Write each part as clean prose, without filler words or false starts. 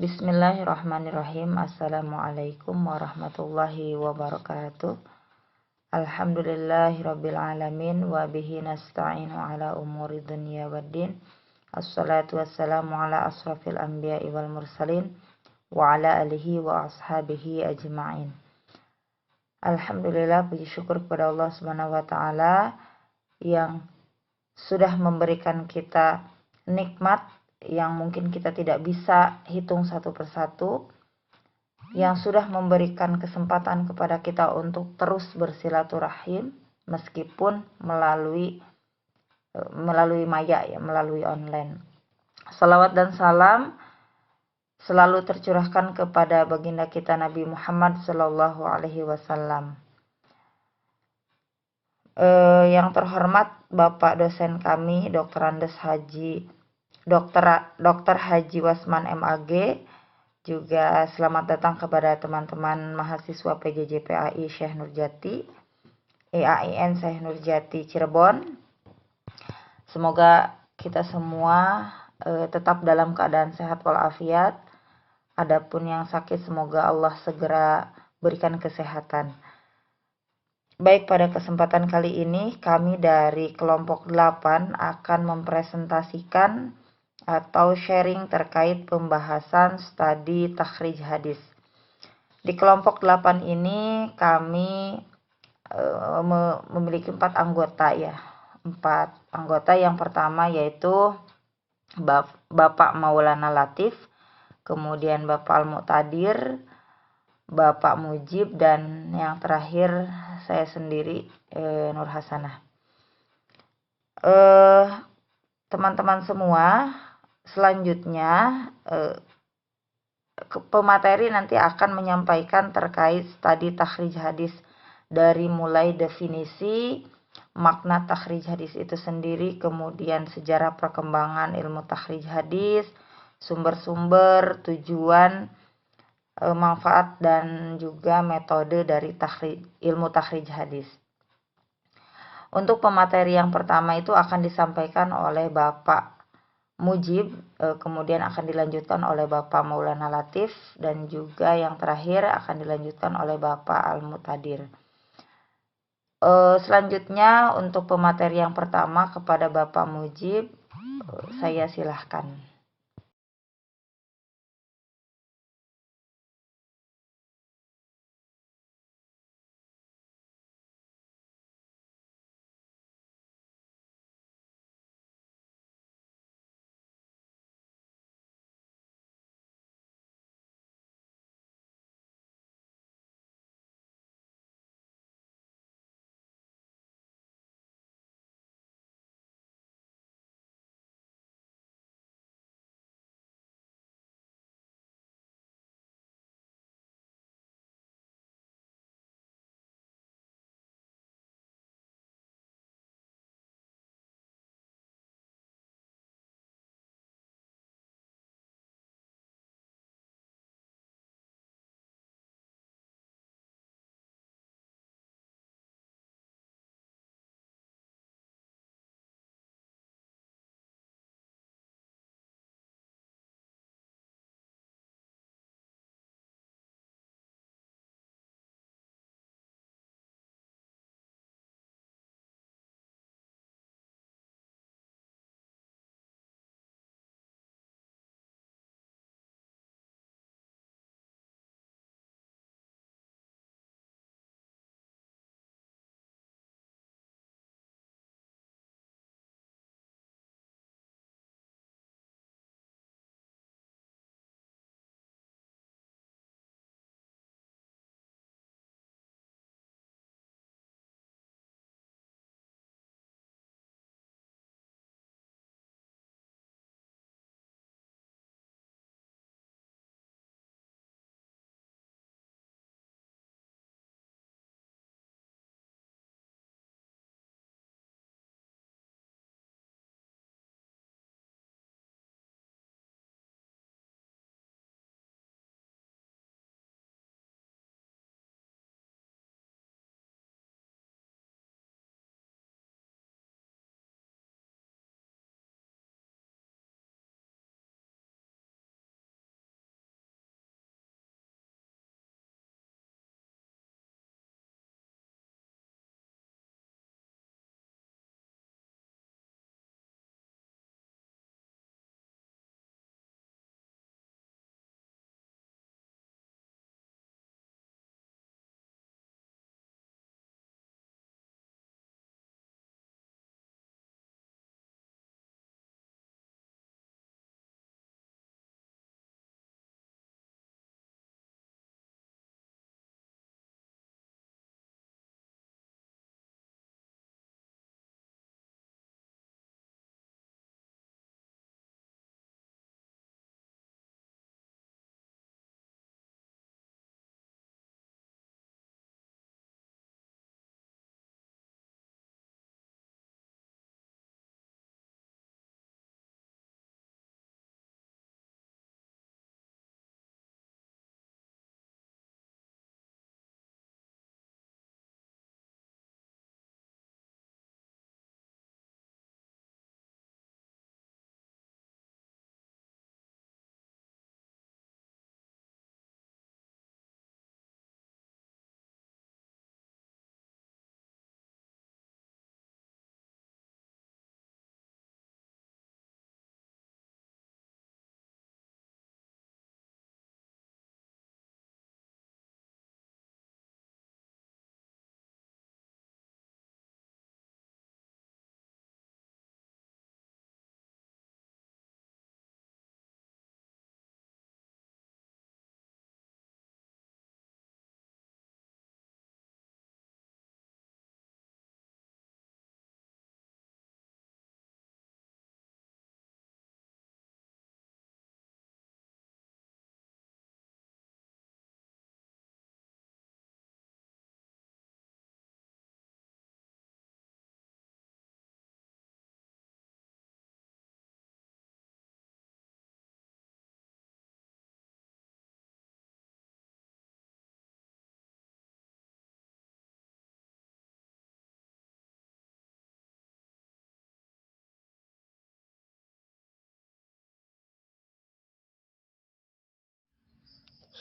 Bismillahirrahmanirrahim. Assalamualaikum warahmatullahi wabarakatuh. Alhamdulillahirabbil alamin wa bihi nasta'inu ala umuri dunya waddin. Assalatu wassalamu ala asrafil anbiya'i wal mursalin wa ala alihi wa ashabihi ajma'in. Alhamdulillah, puji syukur kepada Allah Subhanahu wa taala yang sudah memberikan kita nikmat yang mungkin kita tidak bisa hitung satu persatu, yang sudah memberikan kesempatan kepada kita untuk terus bersilaturahim meskipun melalui maya, melalui online. Salawat dan salam selalu tercurahkan kepada baginda kita Nabi Muhammad Sallallahu Alaihi Wasallam. Yang terhormat Bapak dosen kami, Dr. Haji Wasman MAG, juga selamat datang kepada teman-teman mahasiswa PJJ PAI Syekh Nurjati, EAIN Syekh Nurjati Cirebon. Semoga kita semua tetap dalam keadaan sehat walafiat. Adapun yang sakit, semoga Allah segera berikan kesehatan. Baik, pada kesempatan kali ini kami dari kelompok 8 akan mempresentasikan atau sharing terkait pembahasan studi takhrij hadis. Di kelompok 8 ini kami memiliki 4 anggota ya. 4 anggota. Yang pertama yaitu Bapak Maulana Latif, kemudian Bapak Al-Muqtadir, Bapak Mujib, dan yang terakhir saya sendiri, Nur Hasanah. Teman-teman semua, selanjutnya pemateri nanti akan menyampaikan terkait studi takhrij hadis, dari mulai definisi, makna takhrij hadis itu sendiri, kemudian sejarah perkembangan ilmu takhrij hadis, sumber-sumber, tujuan, manfaat, dan juga metode dari ilmu takhrij hadis. Untuk pemateri yang pertama itu akan disampaikan oleh Bapak Mujib, kemudian akan dilanjutkan oleh Bapak Maulana Latif, dan juga yang terakhir akan dilanjutkan oleh Bapak Al-Muqtadir. Selanjutnya untuk pemateri yang pertama kepada Bapak Mujib, saya silahkan.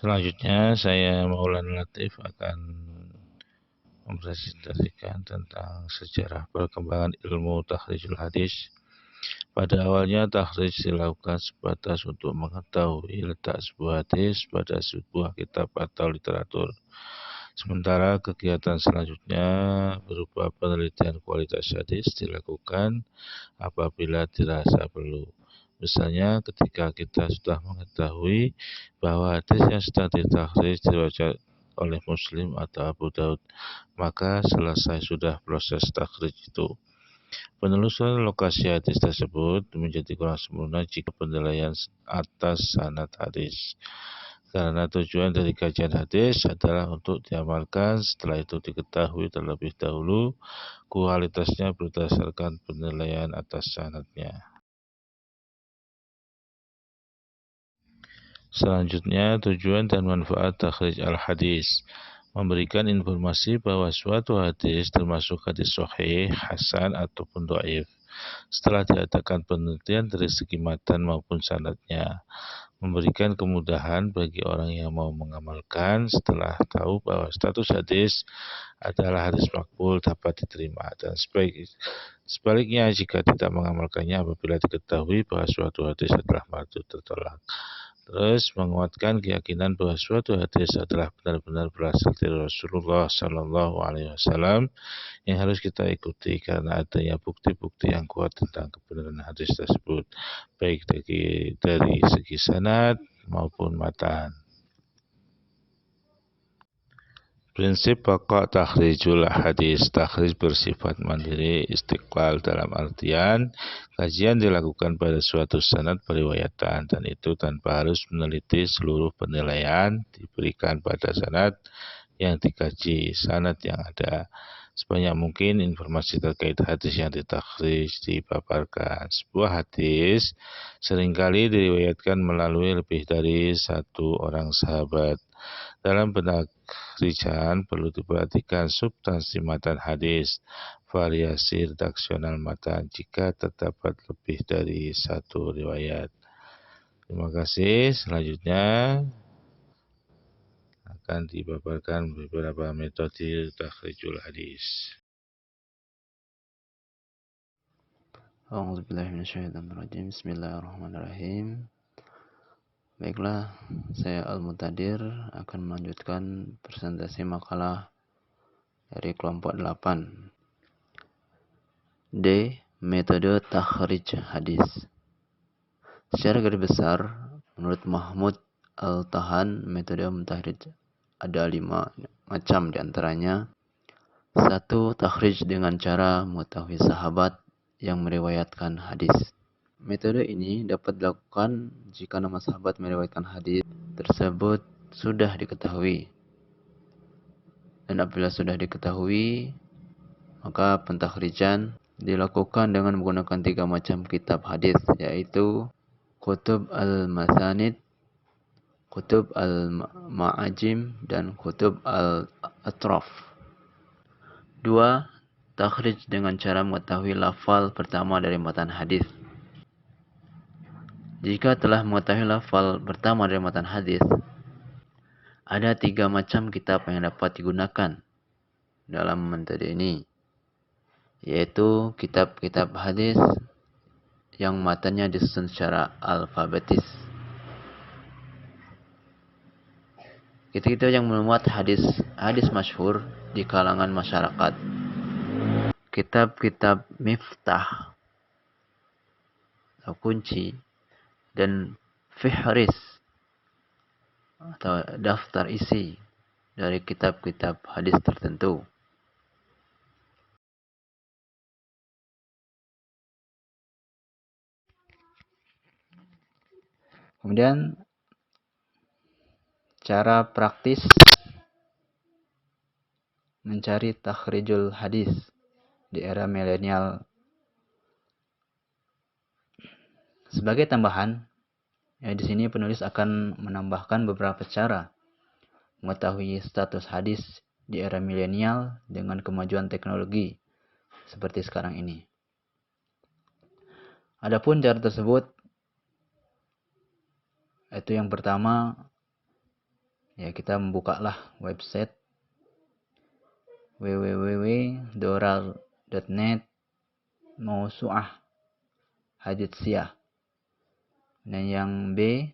Selanjutnya saya Maulana Latif akan mempresentasikan tentang sejarah perkembangan ilmu takhrijul hadis. Pada awalnya takhrij dilakukan sebatas untuk mengetahui letak sebuah hadis pada sebuah kitab atau literatur. Sementara kegiatan selanjutnya berupa penelitian kualitas hadis dilakukan apabila dirasa perlu. Misalnya ketika kita sudah mengetahui bahwa hadis yang sedang ditakhrij diriwayatkan oleh Muslim atau Abu Daud, maka selesai sudah proses takhrij itu. Penelusuran lokasi hadis tersebut menjadi kurang sempurna jika penilaian atas sanad hadis. Karena tujuan dari kajian hadis adalah untuk diamalkan, setelah itu diketahui terlebih dahulu kualitasnya berdasarkan penilaian atas sanadnya. Selanjutnya, tujuan dan manfaat takhrij al-hadis. Memberikan informasi bahwa suatu hadis termasuk hadis sahih, hasan, ataupun dhaif. Setelah diadakan penelitian dari segi matan maupun sanadnya. Memberikan kemudahan bagi orang yang mau mengamalkan setelah tahu bahwa status hadis adalah hadis makbul dapat diterima. Dan sebaliknya jika tidak mengamalkannya apabila diketahui bahwa suatu hadis adalah mardud tertolak. Terus menguatkan keyakinan bahwa suatu hadis adalah benar-benar berasal dari Rasulullah Shallallahu Alaihi Wasallam yang harus kita ikuti karena adanya bukti-bukti yang kuat tentang kebenaran hadis tersebut, baik dari segi sanad maupun matan. Prinsip pokok takhrijul hadis. Takhrij bersifat mandiri, istiqlal dalam artian kajian dilakukan pada suatu sanad periwayatan dan itu tanpa harus meneliti seluruh penilaian diberikan pada sanad yang dikaji, sanad yang ada. Sebanyak mungkin informasi terkait hadis yang ditakhrij dipaparkan. Sebuah hadis seringkali diriwayatkan melalui lebih dari satu orang sahabat. Dalam penakhrijan perlu diperhatikan substansi matan hadis, variasi redaksional matan jika terdapat lebih dari satu riwayat. Terima kasih. Selanjutnya akan dipaparkan beberapa metode takhrijul hadis. Bismillahirrahmanirrahim. Baiklah, saya Al-Mutadir akan melanjutkan presentasi makalah dari kelompok 8. D. Metode takhrij hadis. Secara garis besar, menurut Mahmud Al-Tahan, metode mentakhrij ada 5 macam diantaranya. 1. Takhrij dengan cara mengetahui sahabat yang meriwayatkan hadis. Metode ini dapat dilakukan jika nama sahabat meriwayatkan hadis tersebut sudah diketahui. Dan apabila sudah diketahui, maka pentakhrijan dilakukan dengan menggunakan 3 macam kitab hadis, yaitu Kutub al-Masanid, Kutub al-Ma'ajim, dan Kutub al-Atraf. 2. Takhrij dengan cara mengetahui lafal pertama dari matan hadis. Jika telah mengetahui lafal pertama dari matan hadis, ada 3 macam kitab yang dapat digunakan dalam metode ini, yaitu kitab-kitab hadis yang matanya disusun secara alfabetis. Kitab-kitab yang memuat hadis masyhur di kalangan masyarakat. Kitab-kitab miftah atau kunci dan fihris atau daftar isi dari kitab-kitab hadis tertentu. Kemudian cara praktis mencari takhrijul hadis di era milenial. Sebagai tambahan, di sini penulis akan menambahkan beberapa cara mengetahui status hadis di era milenial dengan kemajuan teknologi seperti sekarang ini. Adapun cara tersebut, itu yang pertama Ya, kita membukalah website www.doral.net mausu'ah haditsiyah. Dan yang B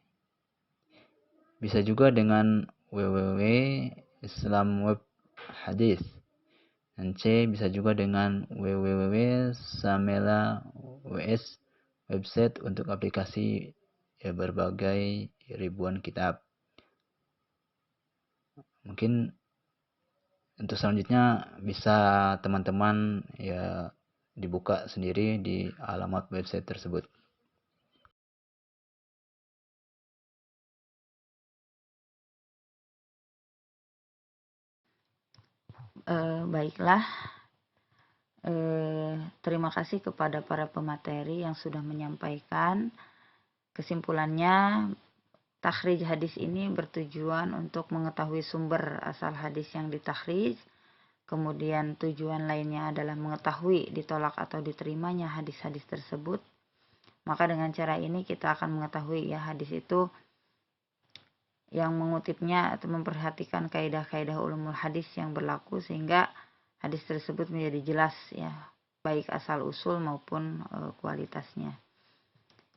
bisa juga dengan www.islamwebhadis. Dan C bisa juga dengan www.samela.ws, website untuk aplikasi ya berbagai ribuan kitab. Mungkin untuk selanjutnya bisa teman-teman ya dibuka sendiri di alamat website tersebut. Baiklah, terima kasih kepada para pemateri yang sudah menyampaikan. Kesimpulannya, takhrij hadis ini bertujuan untuk mengetahui sumber asal hadis yang ditakhrij. Kemudian tujuan lainnya adalah mengetahui ditolak atau diterimanya hadis-hadis tersebut. Maka dengan cara ini kita akan mengetahui ya hadis itu yang mengutipnya atau memperhatikan kaidah-kaidah ulumul hadis yang berlaku sehingga hadis tersebut menjadi jelas ya, baik asal usul maupun kualitasnya.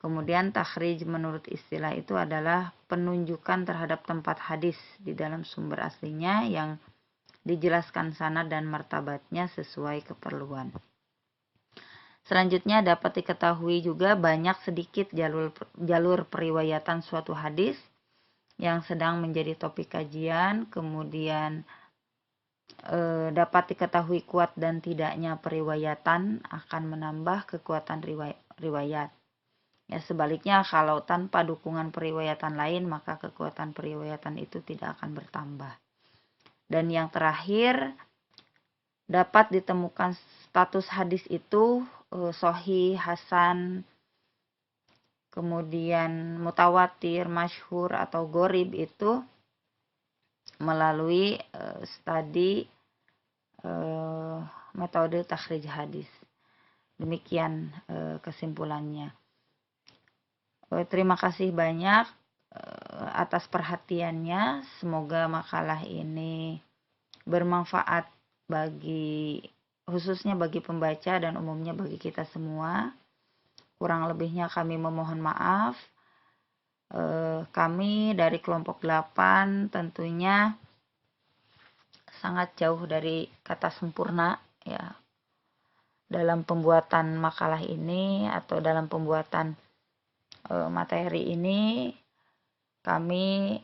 Kemudian takhrij menurut istilah itu adalah penunjukan terhadap tempat hadis di dalam sumber aslinya yang dijelaskan sanad dan martabatnya sesuai keperluan. Selanjutnya dapat diketahui juga banyak sedikit jalur periwayatan suatu hadis yang sedang menjadi topik kajian. Kemudian dapat diketahui kuat dan tidaknya periwayatan akan menambah kekuatan riwayat. Ya, sebaliknya kalau tanpa dukungan periwayatan lain maka kekuatan periwayatan itu tidak akan bertambah. Dan yang terakhir, dapat ditemukan status hadis itu sahih, hasan, kemudian mutawatir, masyhur atau gharib itu melalui studi metode takhrij hadis. Demikian kesimpulannya. Terima kasih banyak atas perhatiannya. Semoga makalah ini bermanfaat khususnya bagi pembaca dan umumnya bagi kita semua. Kurang lebihnya kami memohon maaf. Kami dari kelompok 8 tentunya sangat jauh dari kata sempurna ya dalam pembuatan makalah ini atau dalam pembuatan materi ini. Kami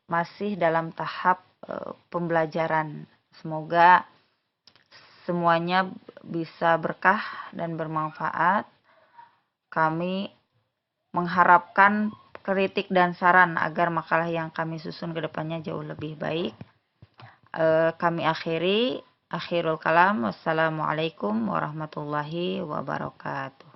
masih dalam tahap pembelajaran. Semoga semuanya bisa berkah dan bermanfaat. Kami mengharapkan kritik dan saran agar makalah yang kami susun ke depannya jauh lebih baik. Kami akhirul kalam. Wassalamualaikum warahmatullahi wabarakatuh.